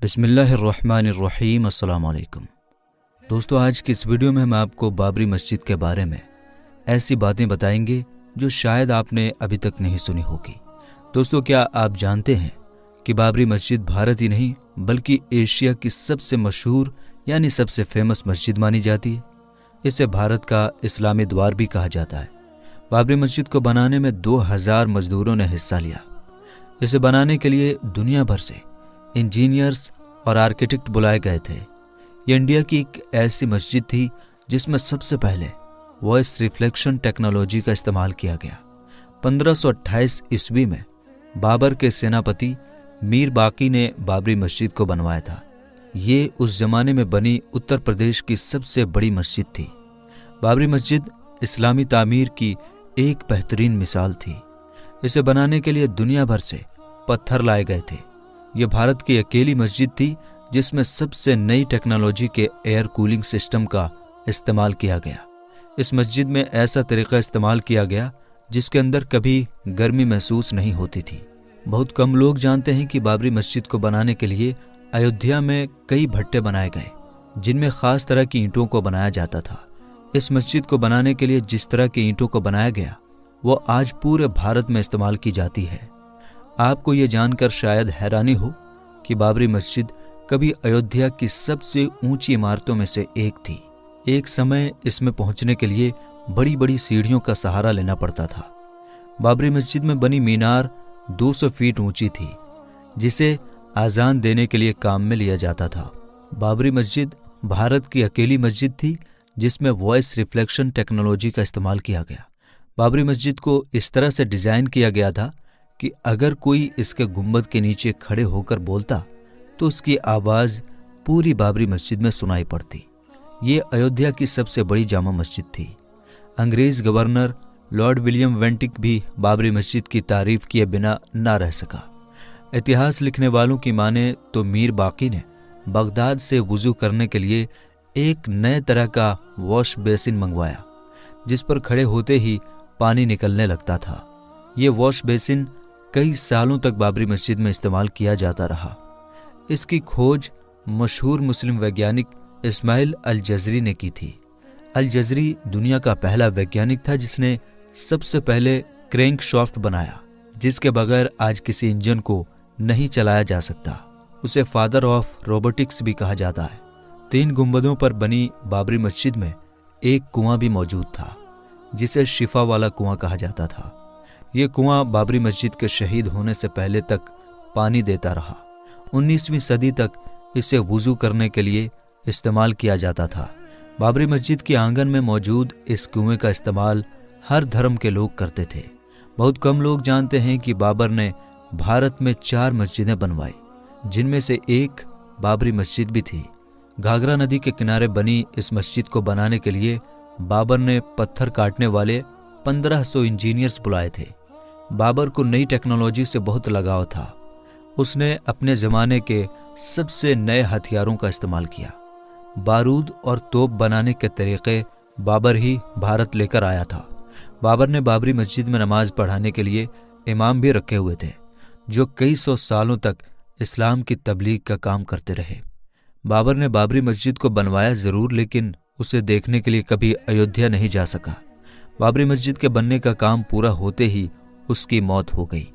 बिस्मिल्लाहिर्रहमानिर्रहीम। अस्सलाम वालेकुम दोस्तों, आज की इस वीडियो में हम आपको बाबरी मस्जिद के बारे में ऐसी बातें बताएंगे जो शायद आपने अभी तक नहीं सुनी होगी। दोस्तों, क्या आप जानते हैं कि बाबरी मस्जिद भारत ही नहीं बल्कि एशिया की सबसे मशहूर यानी सबसे फेमस मस्जिद मानी जाती है। इसे भारत का इस्लामी द्वार भी कहा जाता है। बाबरी मस्जिद को बनाने में 2000 मजदूरों ने हिस्सा लिया। इसे बनाने के लिए दुनिया भर से इंजीनियर्स और आर्किटेक्ट बुलाए गए थे। ये इंडिया की एक ऐसी मस्जिद थी जिसमें सबसे पहले वॉइस रिफ्लेक्शन टेक्नोलॉजी का इस्तेमाल किया गया। 1528 ईस्वी में बाबर के सेनापति मीर बाकी ने बाबरी मस्जिद को बनवाया था। ये उस जमाने में बनी उत्तर प्रदेश की सबसे बड़ी मस्जिद थी। बाबरी मस्जिद इस्लामी तामीर की एक बेहतरीन मिसाल थी। इसे बनाने के लिए दुनिया भर से पत्थर लाए गए थे। यह भारत की अकेली मस्जिद थी जिसमें सबसे नई टेक्नोलॉजी के एयर कूलिंग सिस्टम का इस्तेमाल किया गया। इस मस्जिद में ऐसा तरीका इस्तेमाल किया गया जिसके अंदर कभी गर्मी महसूस नहीं होती थी। बहुत कम लोग जानते हैं कि बाबरी मस्जिद को बनाने के लिए अयोध्या में कई भट्टे बनाए गए जिनमें खास तरह की ईंटों को बनाया जाता था। इस मस्जिद को बनाने के लिए जिस तरह की ईंटों को बनाया गया वो आज पूरे भारत में इस्तेमाल की जाती है। आपको ये जानकर शायद हैरानी हो कि बाबरी मस्जिद कभी अयोध्या की सबसे ऊंची इमारतों में से एक थी। एक समय इसमें पहुंचने के लिए बड़ी बड़ी सीढ़ियों का सहारा लेना पड़ता था। बाबरी मस्जिद में बनी मीनार 200 फीट ऊंची थी जिसे आजान देने के लिए काम में लिया जाता था। बाबरी मस्जिद भारत की अकेली मस्जिद थी जिसमें वॉइस रिफ्लेक्शन टेक्नोलॉजी का इस्तेमाल किया गया। बाबरी मस्जिद को इस तरह से डिजाइन किया गया था कि अगर कोई इसके गुंबद के नीचे खड़े होकर बोलता तो उसकी आवाज पूरी बाबरी मस्जिद में सुनाई पड़ती। ये अयोध्या की सबसे बड़ी जामा मस्जिद थी। अंग्रेज गवर्नर लॉर्ड विलियम वेंटिक भी बाबरी मस्जिद की तारीफ किए बिना ना रह सका। इतिहास लिखने वालों की माने तो मीर बाकी ने बगदाद से वुजू करने के लिए एक नए तरह का वॉश बेसिन मंगवाया जिस पर खड़े होते ही पानी निकलने लगता था। ये वॉश बेसिन कई सालों तक बाबरी मस्जिद में इस्तेमाल किया जाता रहा। इसकी खोज मशहूर मुस्लिम वैज्ञानिक इस्माइल अल जज़री ने की थी। अल जज़री दुनिया का पहला वैज्ञानिक था जिसने सबसे पहले क्रैंकशाफ्ट बनाया जिसके बगैर आज किसी इंजन को नहीं चलाया जा सकता। उसे फादर ऑफ रोबोटिक्स भी कहा जाता है। 3 गुंबदों पर बनी बाबरी मस्जिद में एक कुआं भी मौजूद था जिसे शिफा वाला कुआं कहा जाता था। ये कुआं बाबरी मस्जिद के शहीद होने से पहले तक पानी देता रहा। 19वीं सदी तक इसे वुजू करने के लिए इस्तेमाल किया जाता था। बाबरी मस्जिद के आंगन में मौजूद इस कुएं का इस्तेमाल हर धर्म के लोग करते थे। बहुत कम लोग जानते हैं कि बाबर ने भारत में 4 मस्जिदें बनवाई जिनमें से एक बाबरी मस्जिद भी थी। घाघरा नदी के किनारे बनी इस मस्जिद को बनाने के लिए बाबर ने पत्थर काटने वाले 1500 इंजीनियर्स बुलाए थे। बाबर को नई टेक्नोलॉजी से बहुत लगाव था। उसने अपने ज़माने के सबसे नए हथियारों का इस्तेमाल किया। बारूद और तोप बनाने के तरीक़े बाबर ही भारत लेकर आया था। बाबर ने बाबरी मस्जिद में नमाज पढ़ाने के लिए इमाम भी रखे हुए थे जो कई सौ सालों तक इस्लाम की तबलीग का काम करते रहे। बाबर ने बाबरी मस्जिद को बनवाया ज़रूर लेकिन उसे देखने के लिए कभी अयोध्या नहीं जा सका। बाबरी मस्जिद के बनने का काम पूरा होते ही उसकी मौत हो गई।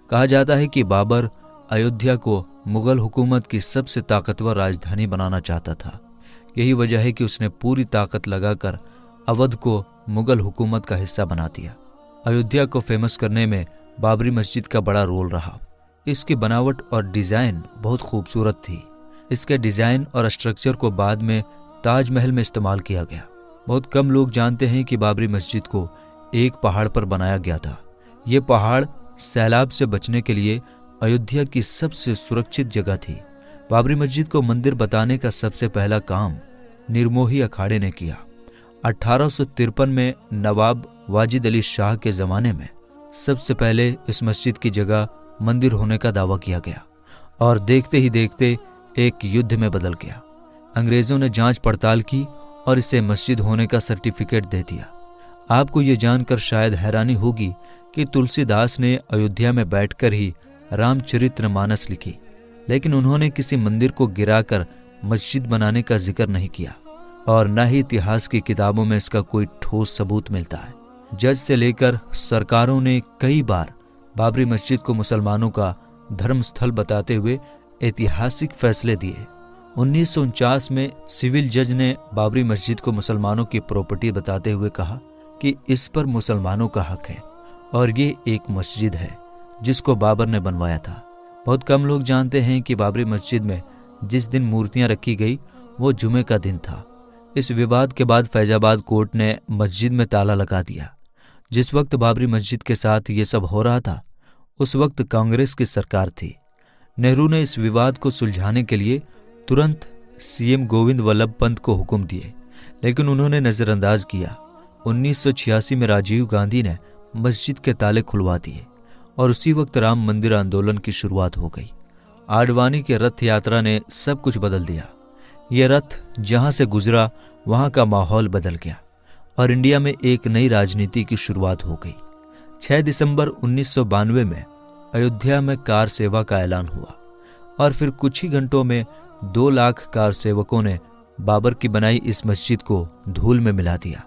कहा जाता है कि बाबर अयोध्या को मुगल हुकूमत की सबसे ताकतवर राजधानी बनाना चाहता था। यही वजह है कि उसने पूरी ताकत लगाकर अवध को मुगल हुकूमत का हिस्सा बना दिया। अयोध्या को फेमस करने में बाबरी मस्जिद का बड़ा रोल रहा। इसकी बनावट और डिज़ाइन बहुत खूबसूरत थी। इसके डिज़ाइन और स्ट्रक्चर को बाद में ताजमहल में इस्तेमाल किया गया। बहुत कम लोग जानते हैं कि बाबरी मस्जिद को एक पहाड़ पर बनाया गया था। ये पहाड़ सैलाब से बचने के लिए अयोध्या की सबसे सुरक्षित जगह थी। बाबरी मस्जिद को मंदिर बताने का सबसे पहला काम निर्मोही अखाड़े ने किया। 1853 में नवाब वाजिद अली शाह के ज़माने में सबसे पहले इस मस्जिद की जगह मंदिर होने का दावा किया गया और देखते ही देखते एक युद्ध में बदल गया। अंग्रेज़ों ने जांच पड़ताल की और इसे मस्जिद होने का सर्टिफिकेट दे दिया। आपको ये जानकर शायद हैरानी होगी कि तुलसीदास ने अयोध्या में बैठकर ही रामचरितमानस लिखी। लेकिन उन्होंने किसी मंदिर को गिराकर मस्जिद बनाने का जिक्र नहीं किया और न ही इतिहास की किताबों में इसका कोई ठोस सबूत मिलता है। जज से लेकर सरकारों ने कई बार बाबरी मस्जिद को मुसलमानों का धर्मस्थल बताते हुए ऐतिहासिक फैसले दिए। 1949 में सिविल जज ने बाबरी मस्जिद को मुसलमानों की प्रॉपर्टी बताते हुए कहा कि इस पर मुसलमानों का हक है और ये एक मस्जिद है जिसको बाबर ने बनवाया था। बहुत कम लोग जानते हैं कि बाबरी मस्जिद में जिस दिन मूर्तियां रखी गई वो जुमे का दिन था। इस विवाद के बाद फैजाबाद कोर्ट ने मस्जिद में ताला लगा दिया। जिस वक्त बाबरी मस्जिद के साथ ये सब हो रहा था उस वक्त कांग्रेस की सरकार थी। नेहरू ने इस विवाद को सुलझाने के लिए तुरंत सीएम गोविंद वल्लभ पंत को हुक्म दिए, लेकिन उन्होंने नजरअंदाज किया। 1986 में राजीव गांधी ने मस्जिद के ताले खुलवा दिए और उसी वक्त राम मंदिर आंदोलन की शुरुआत हो गई। आडवाणी के रथ यात्रा ने सब कुछ बदल दिया। यह रथ जहां से गुजरा वहां का माहौल बदल गया और इंडिया में एक नई राजनीति की शुरुआत हो गई। 6 दिसंबर 1992 में अयोध्या में कार सेवा का ऐलान हुआ और फिर कुछ ही घंटों में 2 लाख कार सेवकों ने बाबर की बनाई इस मस्जिद को धूल में मिला दिया।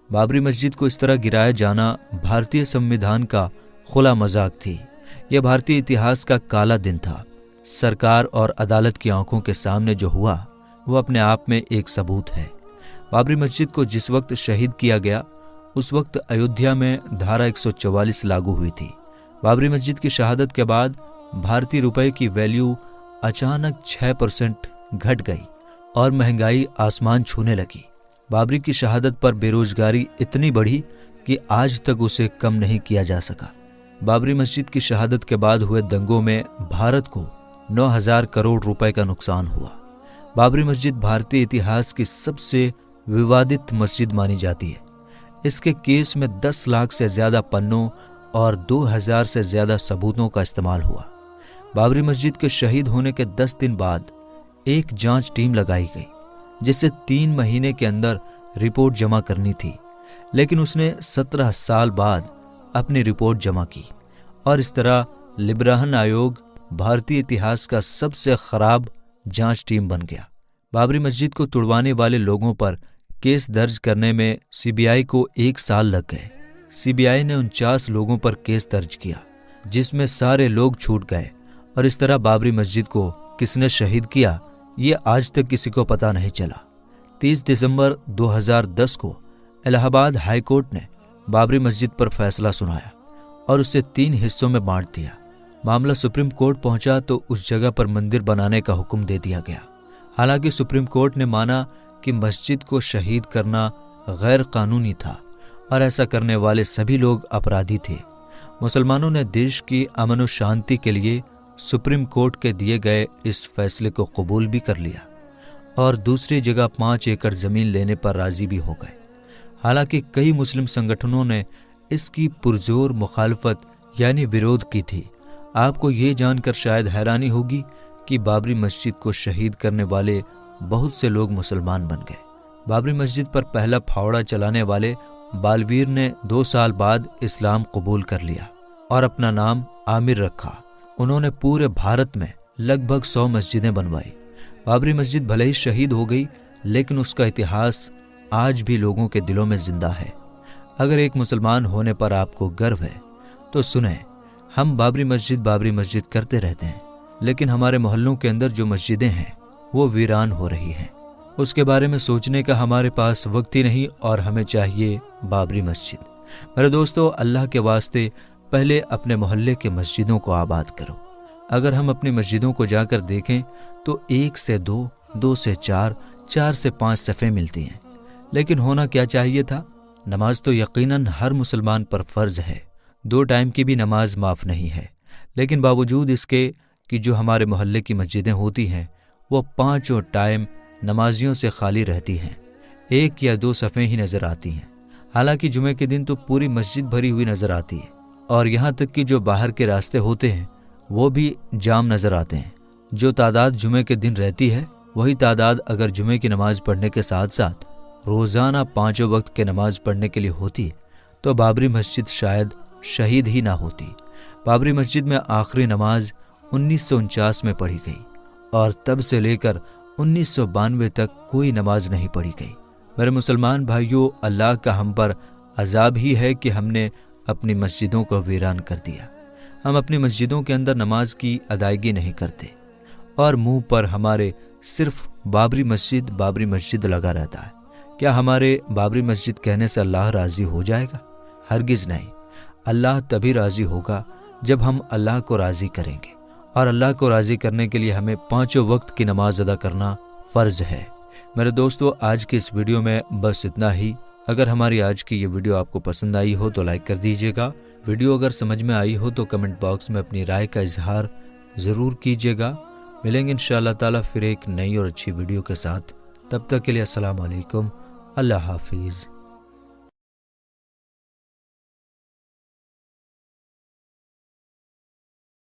बाबरी मस्जिद को इस तरह गिराया जाना भारतीय संविधान का खुला मजाक थी। यह भारतीय इतिहास का काला दिन था। सरकार और अदालत की आंखों के सामने जो हुआ वो अपने आप में एक सबूत है। बाबरी मस्जिद को जिस वक्त शहीद किया गया उस वक्त अयोध्या में धारा 144 लागू हुई थी। बाबरी मस्जिद की शहादत के बाद भारतीय रुपए की वैल्यू अचानक 6% घट गई और महंगाई आसमान छूने लगी। बाबरी की शहादत पर बेरोजगारी इतनी बढ़ी कि आज तक उसे कम नहीं किया जा सका। बाबरी मस्जिद की शहादत के बाद हुए दंगों में भारत को 9,000 करोड़ रुपए का नुकसान हुआ। बाबरी मस्जिद भारतीय इतिहास की सबसे विवादित मस्जिद मानी जाती है। इसके केस में 10 लाख से ज्यादा पन्नों और 2,000 से ज्यादा सबूतों का इस्तेमाल हुआ। बाबरी मस्जिद के शहीद होने के 10 दिन बाद एक जांच टीम लगाई गई जिसे 3 महीने के अंदर रिपोर्ट जमा करनी थी, लेकिन उसने 17 साल बाद अपनी रिपोर्ट जमा की और इस तरह लिब्राहन आयोग भारतीय इतिहास का सबसे खराब जांच टीम बन गया। बाबरी मस्जिद को तुड़वाने वाले लोगों पर केस दर्ज करने में सीबीआई को 1 साल लग गए। सीबीआई ने 49 लोगों पर केस दर्ज किया जिसमें सारे लोग छूट गए और इस तरह बाबरी मस्जिद को किसने शहीद किया ये आज तक किसी को पता नहीं चला। 30 दिसंबर 2010 को इलाहाबाद हाई कोर्ट ने बाबरी मस्जिद पर फैसला सुनाया और उसे 3 हिस्सों में बांट दिया। मामला सुप्रीम कोर्ट पहुंचा तो उस जगह पर मंदिर बनाने का हुक्म दे दिया गया। हालांकि सुप्रीम कोर्ट ने माना कि मस्जिद को शहीद करना गैर कानूनी था और ऐसा करने वाले सभी लोग अपराधी थे। मुसलमानों ने देश की अमन और शांति के लिए सुप्रीम कोर्ट के दिए गए इस फैसले को कबूल भी कर लिया और दूसरी जगह 5 एकड़ जमीन लेने पर राजी भी हो गए। हालांकि कई मुस्लिम संगठनों ने इसकी पुरजोर मुखालफत यानी विरोध की थी। आपको ये जानकर शायद हैरानी होगी कि बाबरी मस्जिद को शहीद करने वाले बहुत से लोग मुसलमान बन गए। बाबरी मस्जिद पर पहला फावड़ा चलाने वाले बालवीर ने 2 साल बाद इस्लाम कबूल कर लिया और अपना नाम आमिर रखा। उन्होंने पूरे भारत में लगभग 100 मस्जिदें बनवाई। बाबरी मस्जिद भले ही शहीद हो गई लेकिन उसका इतिहास आज भी लोगों के दिलों में जिंदा है। अगर एक मुसलमान होने पर आपको गर्व है तो सुने, हम बाबरी मस्जिद करते रहते हैं, लेकिन हमारे मोहल्लों के अंदर जो मस्जिदें हैं वो वीरान हो रही हैं। उसके बारे में सोचने का हमारे पास वक्त ही नहीं और हमें चाहिए बाबरी मस्जिद। मेरे दोस्तों, अल्लाह के वास्ते पहले अपने मोहल्ले के मस्जिदों को आबाद करो। अगर हम अपनी मस्जिदों को जाकर देखें तो 1 से 2, 2 से 4, 4 से 5 सफ़े मिलती हैं। लेकिन होना क्या चाहिए था? नमाज तो यकीनन हर मुसलमान पर फ़र्ज है, 2 टाइम की भी नमाज माफ़ नहीं है। लेकिन बावजूद इसके कि जो हमारे मोहल्ले की मस्जिदें होती हैं वो 5 टाइम नमाजियों से खाली रहती हैं, 1 या 2 सफ़े ही नज़र आती हैं। हालांकि जुमे के दिन तो पूरी मस्जिद भरी हुई नज़र आती है और यहाँ तक कि जो बाहर के रास्ते होते हैं वो भी जाम नज़र आते हैं। जो तादाद जुमे के दिन रहती है वही तादाद अगर जुमे की नमाज पढ़ने के साथ साथ रोज़ाना 5 वक्त के नमाज पढ़ने के लिए होती तो बाबरी मस्जिद शायद शहीद ही ना होती। बाबरी मस्जिद में आखिरी नमाज 1949 में पढ़ी गई और तब से लेकर 1992 तक कोई नमाज नहीं पढ़ी गई। मेरे मुसलमान भाइयों, अल्लाह का हम पर अजाब ही है कि हमने अपनी मस्जिदों को वीरान कर दिया। हम अपनी मस्जिदों के अंदर नमाज की अदायगी नहीं करते और मुंह पर हमारे सिर्फ बाबरी मस्जिद लगा रहता है। क्या हमारे बाबरी मस्जिद कहने से अल्लाह राज़ी हो जाएगा? हरगिज़ नहीं। अल्लाह तभी राज़ी होगा जब हम अल्लाह को राज़ी करेंगे, और अल्लाह को राज़ी करने के लिए हमें 5 वक्त की नमाज अदा करना फ़र्ज़ है। मेरे दोस्तों, आज की इस वीडियो में बस इतना ही। अगर हमारी आज की ये वीडियो आपको पसंद आई हो तो लाइक कर दीजिएगा। वीडियो अगर समझ में आई हो तो कमेंट बॉक्स में अपनी राय का इजहार ज़रूर कीजिएगा। मिलेंगे इंशाअल्लाह ताला फिर एक नई और अच्छी वीडियो के साथ। तब तक के लिए अस्सलाम वालेकुम, अल्लाह हाफिज़।